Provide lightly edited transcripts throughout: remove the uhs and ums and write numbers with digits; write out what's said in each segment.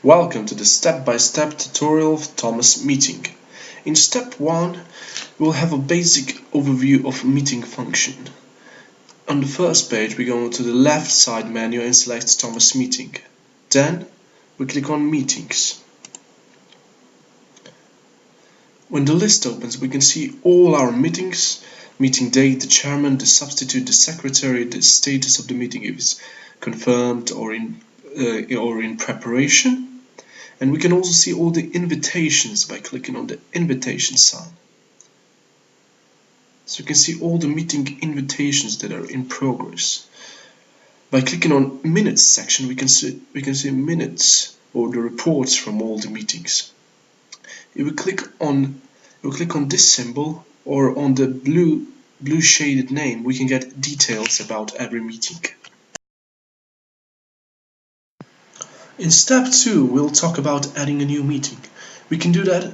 Welcome to the step-by-step tutorial of TOMAS.Meeting. In step 1, we'll have a basic overview of meeting function. On the first page, we go to the left side menu and select TOMAS.Meeting. Then, we click on Meetings. When the list opens, we can see all our meetings, meeting date, the chairman, the substitute, the secretary, the status of the meeting if it's confirmed or in preparation. And we can also see all the invitations by clicking on the invitation sign. So you can see all the meeting invitations that are in progress. By clicking on minutes section, we can see minutes or the reports from all the meetings. If we click on this symbol or on the blue shaded name, we can get details about every meeting. In step 2, we'll talk about adding a new meeting. We can do that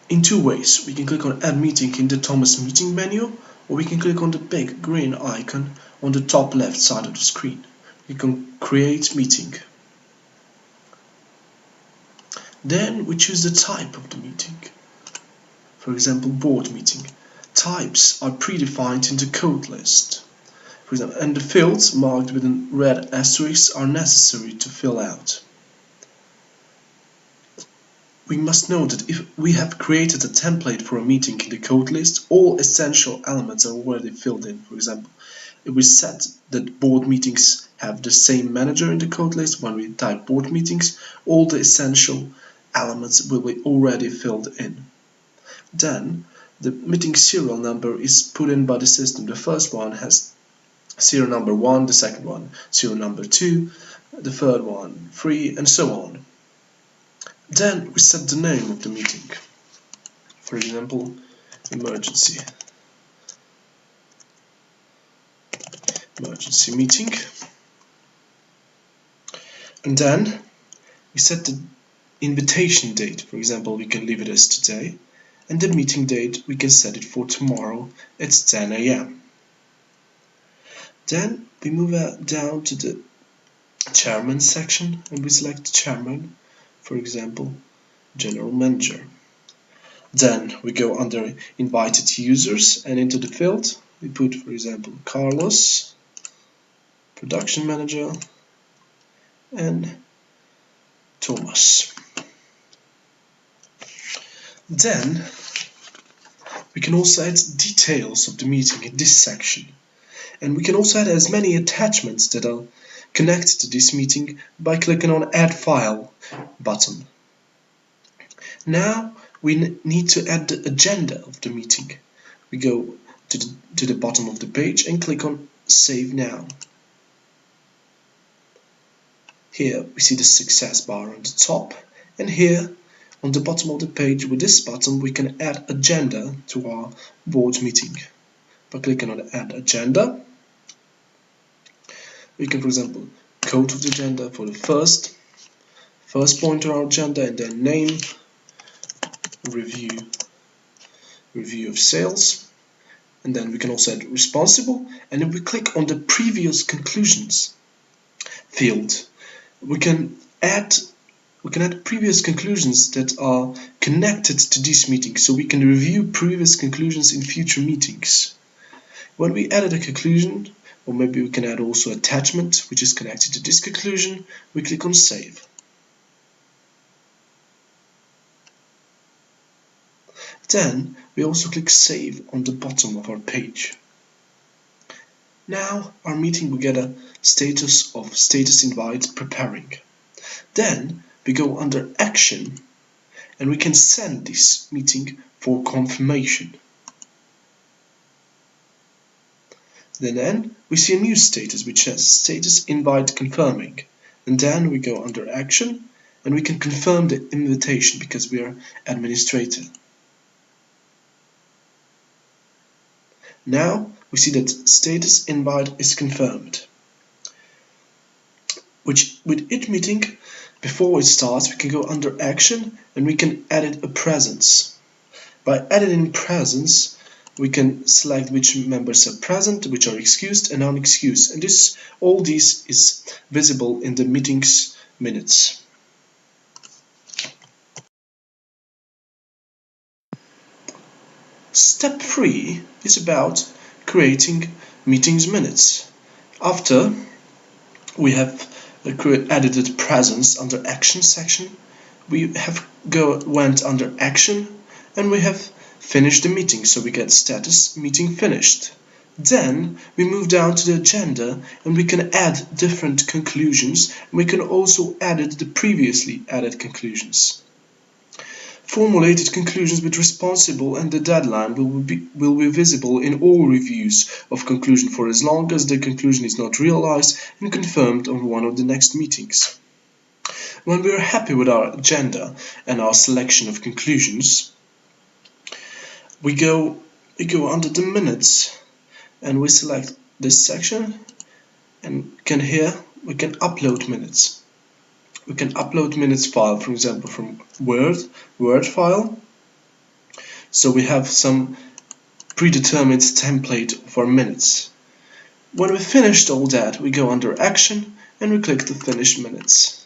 in two ways. We can click on Add Meeting in the TOMAS.Meeting menu, or we can click on the big green icon on the top left side of the screen. We can create meeting. Then we choose the type of the meeting. For example, board meeting. Types are predefined in the code list. For example, and the fields marked with a red asterisk are necessary to fill out. We must note that if we have created a template for a meeting in the code list, all essential elements are already filled in. For example, if we set that board meetings have the same manager in the code list, when we type board meetings, all the essential elements will be already filled in. Then, the meeting serial number is put in by the system. The first one has serial number 1, the second one serial number 2, the third one 3, and so on. Then we set the name of the meeting. For example, emergency meeting. And then we set the invitation date. For example, we can leave it as today. And the meeting date, we can set it for tomorrow at 10 AM. Then we move down to the chairman section and we select the chairman. For example, general manager. Then we go under invited users and into the field we put, for example, Carlos, production manager, and Thomas. Then we can also add details of the meeting in this section, and we can also add as many attachments that are connected to this meeting by clicking on Add File button. Now we need to add the agenda of the meeting. We go to the bottom of the page and click on Save Now. Here we see the success bar on the top, and here on the bottom of the page with this button we can add agenda to our board meeting. By clicking on Add Agenda, we can, for example, code of the agenda for the first point on our agenda, and then name, review of sales, and then we can also add responsible. And if we click on the previous conclusions field, we can add previous conclusions that are connected to this meeting, so we can review previous conclusions in future meetings. When we added a conclusion, or maybe we can add also attachment which is connected to this conclusion, we click on Save. Then we also click Save on the bottom of our page. Now our meeting will get a status of status invite preparing. Then we go under Action and we can send this meeting for confirmation. Then we see a new status which says Status Invite Confirming, and then we go under Action and we can confirm the invitation because we are administrator. Now we see that Status Invite is confirmed. With each meeting, before it starts, we can go under Action and we can edit a presence. By editing presence, we can select which members are present, which are excused and unexcused, and all this is visible in the meeting's minutes. Step 3 is about creating meetings minutes. After we have edited presence under action section, we have went under action and we have finished the meeting, so we get status meeting finished. Then we move down to the agenda and we can add different conclusions, and we can also edit the previously added conclusions. Formulated conclusions with responsible and the deadline will be visible in all reviews of conclusion for as long as the conclusion is not realized and confirmed on one of the next meetings. When we are happy with our agenda and our selection of conclusions, we go under the minutes and we select this section, and here we can upload minutes. We can upload minutes file, for example, from Word file. So we have some predetermined template for minutes. When we finished all that, we go under action and we click to finish minutes.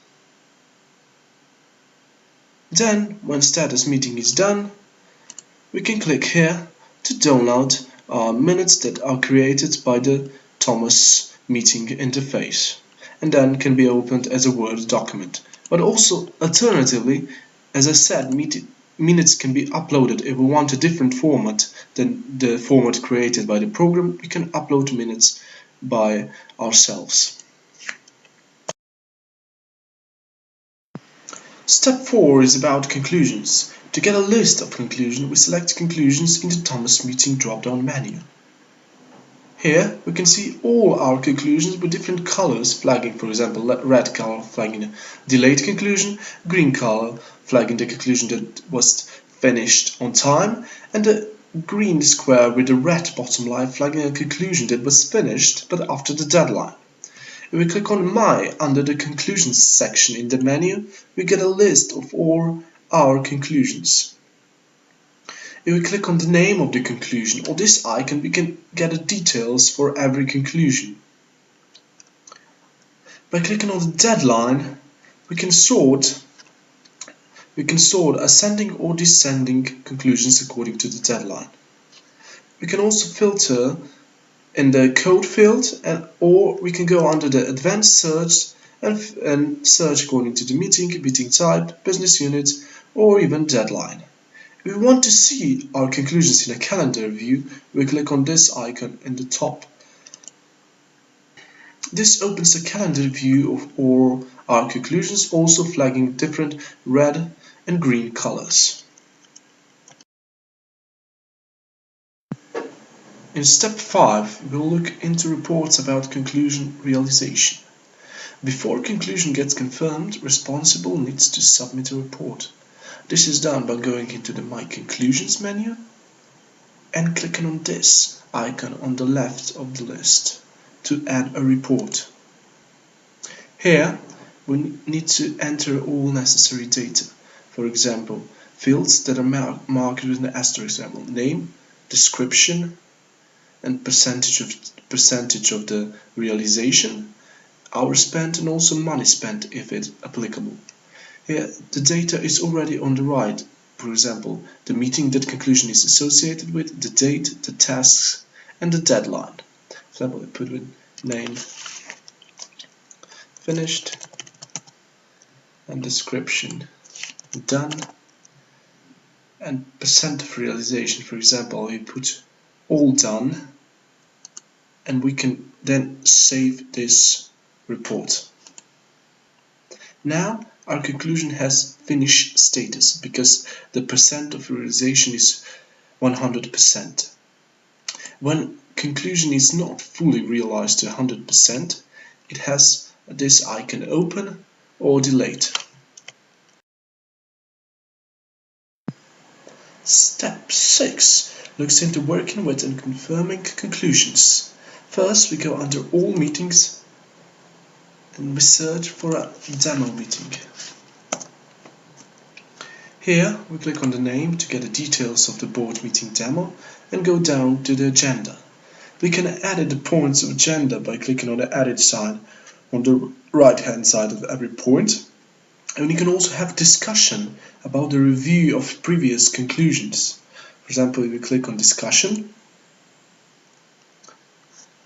Then, when status meeting is done, we can click here to download our minutes that are created by the TOMAS.Meeting interface, and then can be opened as a Word document. But also, alternatively, as I said, minutes can be uploaded if we want a different format than the format created by the program. We can upload minutes by ourselves. Step 4 is about conclusions. To get a list of conclusions, we select conclusions in the TOMAS.Meeting drop-down menu. Here we can see all our conclusions with different colors flagging, for example, red color flagging a delayed conclusion, green color flagging the conclusion that was finished on time, and the green square with the red bottom line flagging a conclusion that was finished but after the deadline. If we click on My under the Conclusions section in the menu, we get a list of all our conclusions. If we click on the name of the conclusion or this icon, we can get the details for every conclusion. By clicking on the deadline, we can sort ascending or descending conclusions according to the deadline. We can also filter in the code field, or we can go under the advanced search and search according to the meeting type, business unit, or even deadline. If we want to see our conclusions in a calendar view, we click on this icon in the top. This opens a calendar view of all our conclusions, also flagging different red and green colors. In step 5, we'll look into reports about conclusion realization. Before conclusion gets confirmed, responsible needs to submit a report. This is done by going into the My Conclusions menu and clicking on this icon on the left of the list to add a report. Here we need to enter all necessary data, for example, fields that are marked with an asterisk, example, name, description, and percentage of the realization, hours spent, and also money spent if it's applicable. Here the data is already on the right, for example, the meeting that conclusion is associated with, the date, the tasks, and the deadline. For example, I put with name, finished, and description, done, and percent of realization, for example, we put all done, and we can then save this report. Now our conclusion has finished status because the percent of realization is 100%. When conclusion is not fully realized to 100%, it has this icon open or delayed. Step 6 looks into working with and confirming conclusions. First, we go under all meetings and we search for a demo meeting. Here we click on the name to get the details of the board meeting demo and go down to the agenda. We can edit the points of agenda by clicking on the edit sign on the right hand side of every point, and we can also have discussion about the review of previous conclusions. For example, if we click on discussion,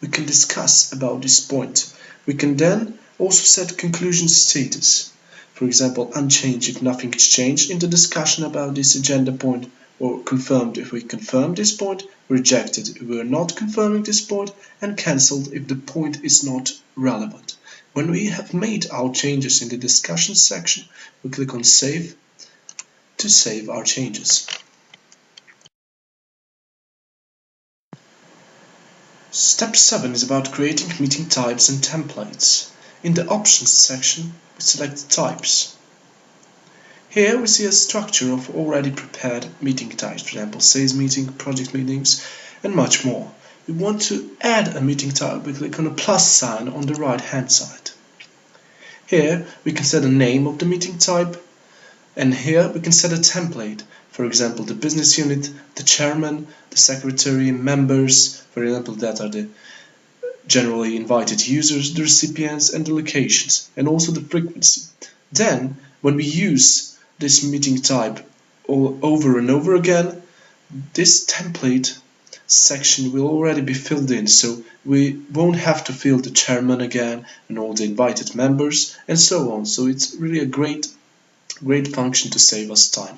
we can discuss about this point. We can then also set conclusion status. For example, unchanged if nothing is changed in the discussion about this agenda point, or confirmed if we confirm this point, rejected if we are not confirming this point, and cancelled if the point is not relevant. When we have made our changes in the discussion section, we click on Save to save our changes. Step 7 is about creating meeting types and templates. In the Options section, we select Types. Here we see a structure of already prepared meeting types, for example, sales meeting, project meetings, and much more. We want to add a meeting type, we click on a plus sign on the right hand side. Here we can set a name of the meeting type, and here we can set a template, for example, the business unit, the chairman, the secretary, members, for example, that are the generally invited users, the recipients, and the locations, and also the frequency. Then, when we use this meeting type all over and over again, this template section will already be filled in, so we won't have to fill the chairman again and all the invited members and so on. So it's really a great function to save us time.